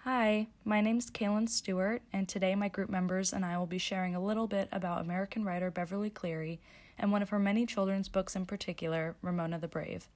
Hi, my name's Kaylin Stewart, and today my group members and I will be sharing a little bit about American writer Beverly Cleary and one of her many children's books in particular, Ramona the Brave.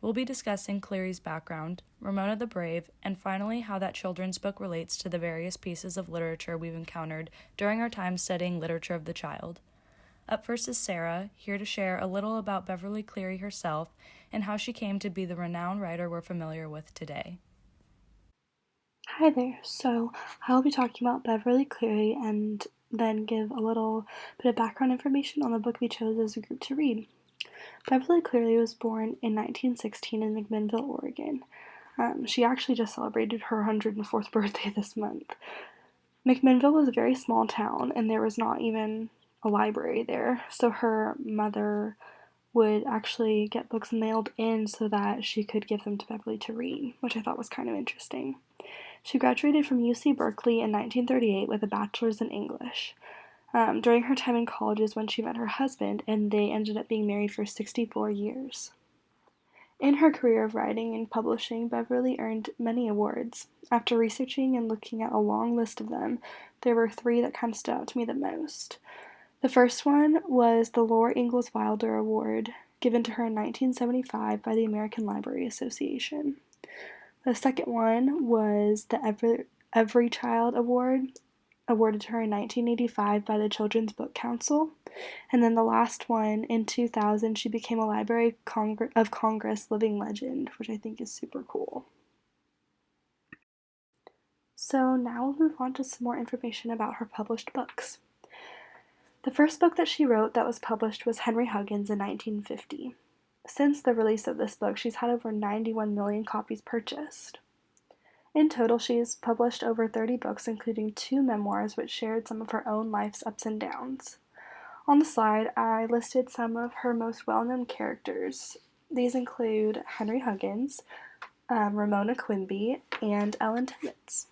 We'll be discussing Cleary's background, Ramona the Brave, and finally how that children's book relates to the various pieces of literature we've encountered during our time studying literature of the child. Up first is Sarah, here to share a little about Beverly Cleary herself and how she came to be the renowned writer we're familiar with today. Hi there. So I'll be talking about Beverly Cleary and then give a little bit of background information on the book we chose as a group to read. Beverly Cleary was born in 1916 in McMinnville, Oregon. She actually just celebrated her 104th birthday this month. McMinnville was a very small town, and there was not even a library there, so her mother would actually get books mailed in so that she could give them to Beverly to read, which I thought was kind of interesting. She graduated from UC Berkeley in 1938 with a bachelor's in English. During her time in college is when she met her husband, and they ended up being married for 64 years. In her career of writing and publishing, Beverly earned many awards. After researching and looking at a long list of them, there were three that kind of stood out to me the most. The first one was the Laura Ingalls Wilder Award, given to her in 1975 by the American Library Association. The second one was the Every Child Award, awarded to her in 1985 by the Children's Book Council. And then the last one, in 2000, she became a Library of Congress living legend, which I think is super cool. So now we'll move on to some more information about her published books. The first book that she wrote that was published was Henry Huggins in 1950. Since the release of this book, she's had over 91 million copies purchased. In total, she's published over 30 books, including 2 memoirs which shared some of her own life's ups and downs. On the slide, I listed some of her most well-known characters. These include Henry Huggins, Ramona Quimby, and Ellen Timmins.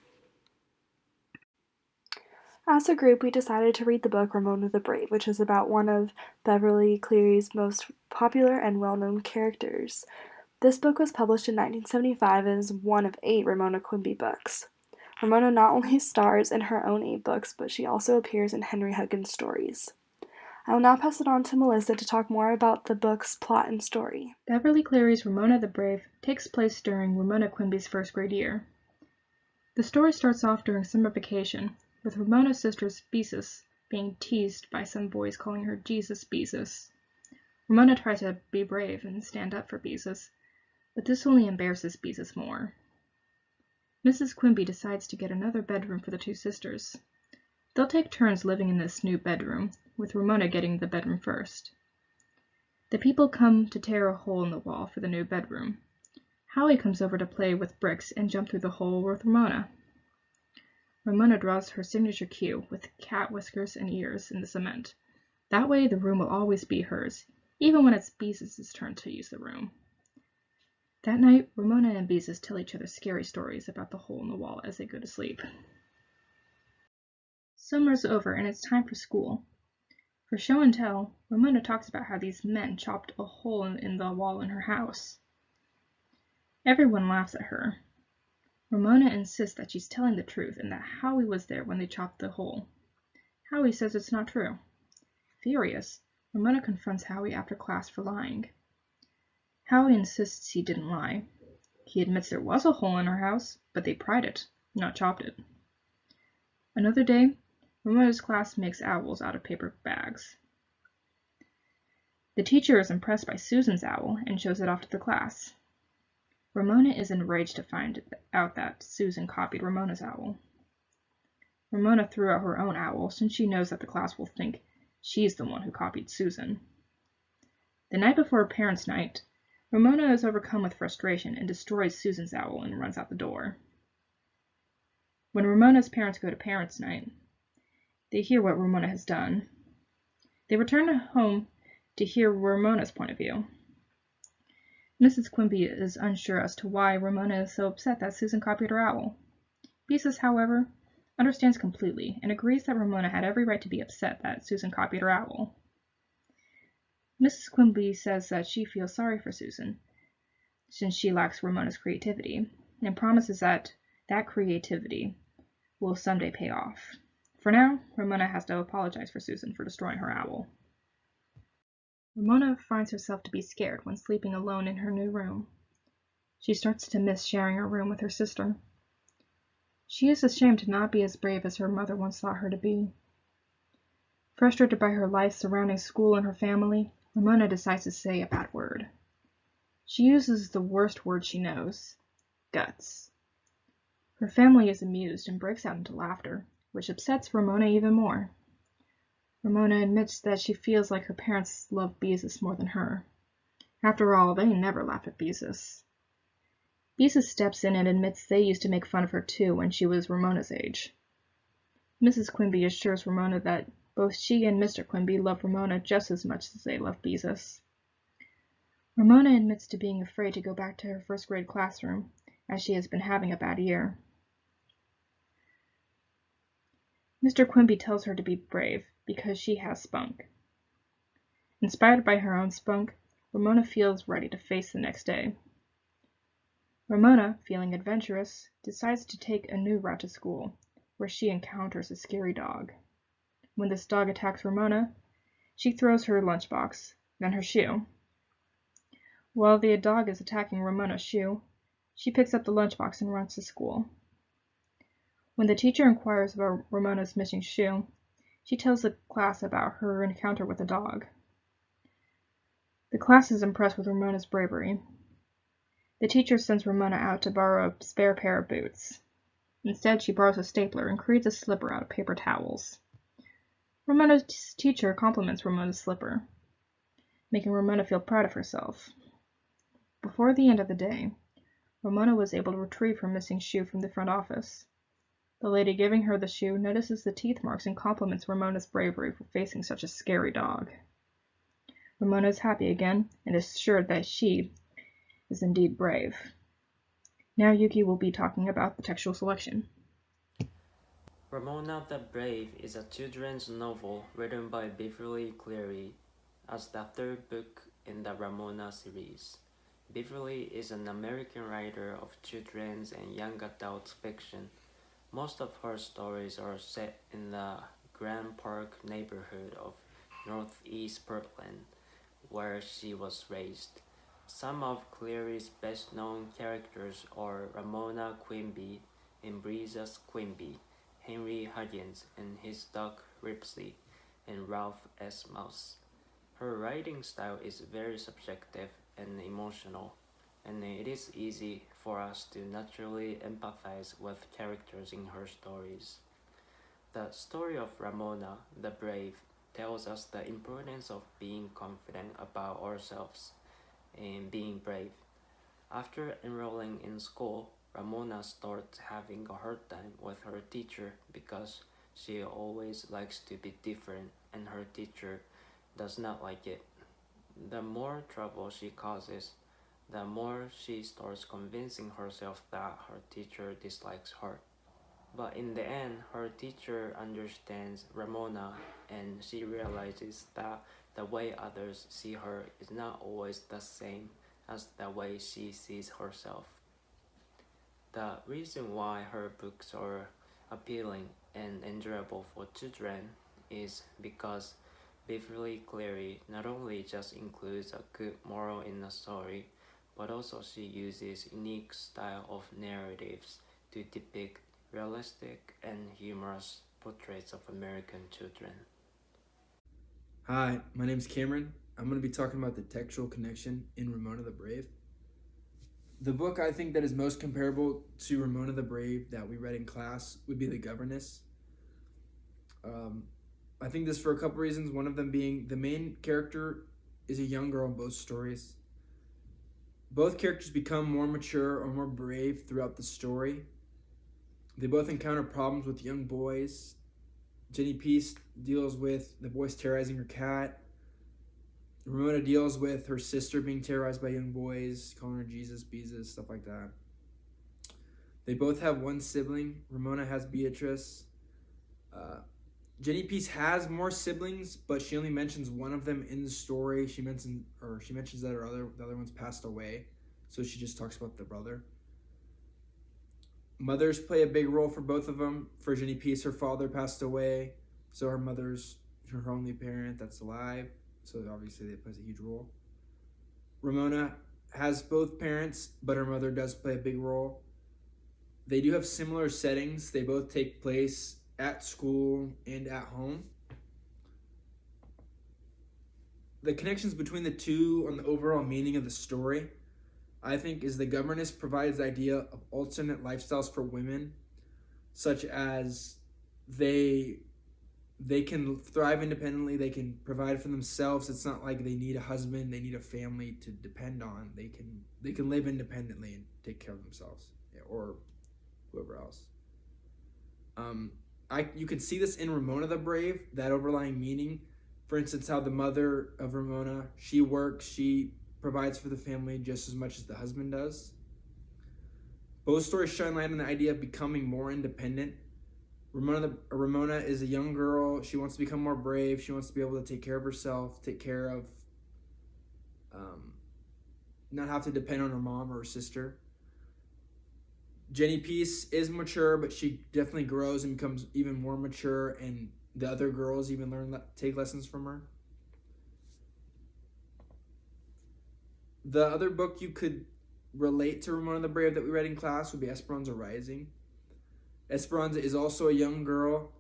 As a group, we decided to read the book Ramona the Brave, which is about one of Beverly Cleary's most popular and well-known characters. This book was published in 1975 and is one of 8 Ramona Quimby books. Ramona not only stars in her own 8 books, but she also appears in Henry Huggins' stories. I will now pass it on to Melissa to talk more about the book's plot and story. Beverly Cleary's Ramona the Brave takes place during Ramona Quimby's first grade year. The story starts off during summer vacation, with Ramona's sister Beezus being teased by some boys calling her Jesus Beezus. Ramona tries to be brave and stand up for Beezus, but this only embarrasses Beezus more. Mrs. Quimby decides to get another bedroom for the 2 sisters. They'll take turns living in this new bedroom, with Ramona getting the bedroom first. The people come to tear a hole in the wall for the new bedroom. Howie comes over to play with bricks and jump through the hole with Ramona. Ramona draws her signature Q with cat whiskers and ears in the cement. That way the room will always be hers, even when it's Beezus' turn to use the room. That night, Ramona and Beezus tell each other scary stories about the hole in the wall as they go to sleep. Summer's over and it's time for school. For show and tell, Ramona talks about how these men chopped a hole in the wall in her house. Everyone laughs at her. Ramona insists that she's telling the truth and that Howie was there when they chopped the hole. Howie says it's not true. Furious, Ramona confronts Howie after class for lying. Howie insists he didn't lie. He admits there was a hole in her house, but they pried it, not chopped it. Another day, Ramona's class makes owls out of paper bags. The teacher is impressed by Susan's owl and shows it off to the class. Ramona is enraged to find out that Susan copied Ramona's owl. Ramona threw out her own owl since she knows that the class will think she's the one who copied Susan. The night before parents' night, Ramona is overcome with frustration and destroys Susan's owl and runs out the door. When Ramona's parents go to parents' night, they hear what Ramona has done. They return home to hear Ramona's point of view. Mrs. Quimby is unsure as to why Ramona is so upset that Susan copied her owl. Beezus, however, understands completely and agrees that Ramona had every right to be upset that Susan copied her owl. Mrs. Quimby says that she feels sorry for Susan, since she lacks Ramona's creativity, and promises that That creativity will someday pay off. For now, Ramona has to apologize for Susan for destroying her owl. Ramona finds herself to be scared when sleeping alone in her new room. She starts to miss sharing her room with her sister. She is ashamed to not be as brave as her mother once thought her to be. Frustrated by her life surrounding school and her family, Ramona decides to say a bad word. She uses the worst word she knows, guts. Her family is amused and breaks out into laughter, which upsets Ramona even more. Ramona admits that she feels like her parents love Beezus more than her. After all, they never laugh at Beezus. Beezus steps in and admits they used to make fun of her too when she was Ramona's age. Mrs. Quimby assures Ramona that both she and Mr. Quimby love Ramona just as much as they love Beezus. Ramona admits to being afraid to go back to her first grade classroom, as she has been having a bad year. Mr. Quimby tells her to be brave because she has spunk. Inspired by her own spunk, Ramona feels ready to face the next day. Ramona, feeling adventurous, decides to take a new route to school, where she encounters a scary dog. When this dog attacks Ramona, she throws her lunchbox, then her shoe. While the dog is attacking Ramona's shoe, she picks up the lunchbox and runs to school. When the teacher inquires about Ramona's missing shoe, she tells the class about her encounter with the dog. The class is impressed with Ramona's bravery. The teacher sends Ramona out to borrow a spare pair of boots. Instead, she borrows a stapler and creates a slipper out of paper towels. Ramona's teacher compliments Ramona's slipper, making Ramona feel proud of herself. Before the end of the day, Ramona was able to retrieve her missing shoe from the front office. The lady giving her the shoe notices the teeth marks and compliments Ramona's bravery for facing such a scary dog. Ramona is happy again and is assured that she is indeed brave. Now Yuki will be talking about the textual selection. Ramona the Brave is a children's novel written by Beverly Cleary as the third book in the Ramona series. Beverly is an American writer of children's and young adult fiction. Most of her stories are set in the Grand Park neighborhood of Northeast Portland, where she was raised. Some of Cleary's best-known characters are Ramona Quimby and Breezes Quimby, Henry Huggins and his dog Ripsy, and Ralph S. Mouse. Her writing style is very subjective and emotional, and it is easy for us to naturally empathize with characters in her stories. The story of Ramona the Brave tells us the importance of being confident about ourselves and being brave. After enrolling in school, Ramona starts having a hard time with her teacher because she always likes to be different and her teacher does not like it. The more trouble she causes, the more she starts convincing herself that her teacher dislikes her. But in the end, her teacher understands Ramona and she realizes that the way others see her is not always the same as the way she sees herself. The reason why her books are appealing and enjoyable for children is because Beverly Cleary not only just includes a good moral in the story, but also she uses unique style of narratives to depict realistic and humorous portraits of American children. Hi, my name is Cameron. I'm going to be talking about the textual connection in Ramona the Brave. The book I think that is most comparable to Ramona the Brave that we read in class would be The Governess. I think this for a couple reasons, one of them being the main character is a young girl in both stories. Both characters become more mature or more brave throughout the story. They both encounter problems with young boys. Jenny Peace deals with the boys terrorizing her cat. Ramona deals with her sister being terrorized by young boys, calling her Jesus, Beezus, stuff like that. They both have one sibling. Ramona has Beatrice. Jenny Peace has more siblings, but she only mentions one of them in the story. She mentions that the other one's passed away, so she just talks about the brother. Mothers play a big role for both of them. For Jenny Peace, her father passed away, so her mother's her only parent that's alive, so obviously that plays a huge role. Ramona has both parents, but her mother does play a big role. They do have similar settings. They both take place at school and at home. The connections between the two on the overall meaning of the story, I think, is the governess provides the idea of alternate lifestyles for women, such as they can thrive independently, they can provide for themselves. It's not like they need a husband, they need a family to depend on. They can live independently and take care of themselves, or whoever else. You can see this in Ramona the Brave, that overlying meaning. For instance, how the mother of Ramona, she works, she provides for the family just as much as the husband does. Both stories shine light on the idea of becoming more independent. Ramona is a young girl. She wants to become more brave. She wants to be able to take care of herself, take care of, not have to depend on her mom or her sister. Jenny Peace is mature, but she definitely grows and becomes even more mature, and the other girls even take lessons from her. The other book you could relate to Ramona the Brave that we read in class would be Esperanza Rising. Esperanza is also a young girl.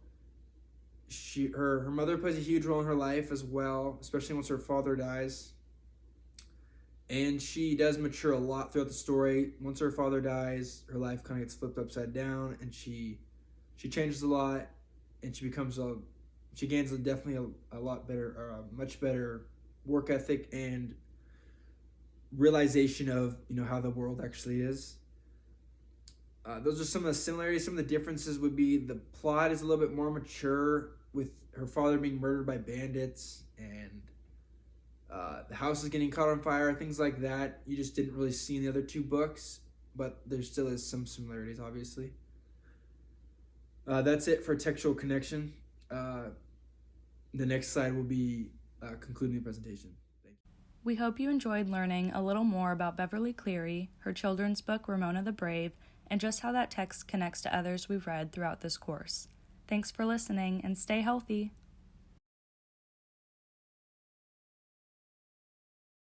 Her mother plays a huge role in her life as well, especially once her father dies. And she does mature a lot throughout the story. Once her father dies, her life kind of gets flipped upside down, and she changes a lot, and she gains definitely a lot better, much better work ethic and realization of how the world actually is. Those are some of the similarities. Some of the differences would be the plot is a little bit more mature, with her father being murdered by bandits, and the house is getting caught on fire, things like that. You just didn't really see in the other two books, but there still is some similarities, obviously. That's it for textual connection. The next slide will be concluding the presentation. Thank you. We hope you enjoyed learning a little more about Beverly Cleary, her children's book Ramona the Brave, and just how that text connects to others we've read throughout this course. Thanks for listening, and stay healthy!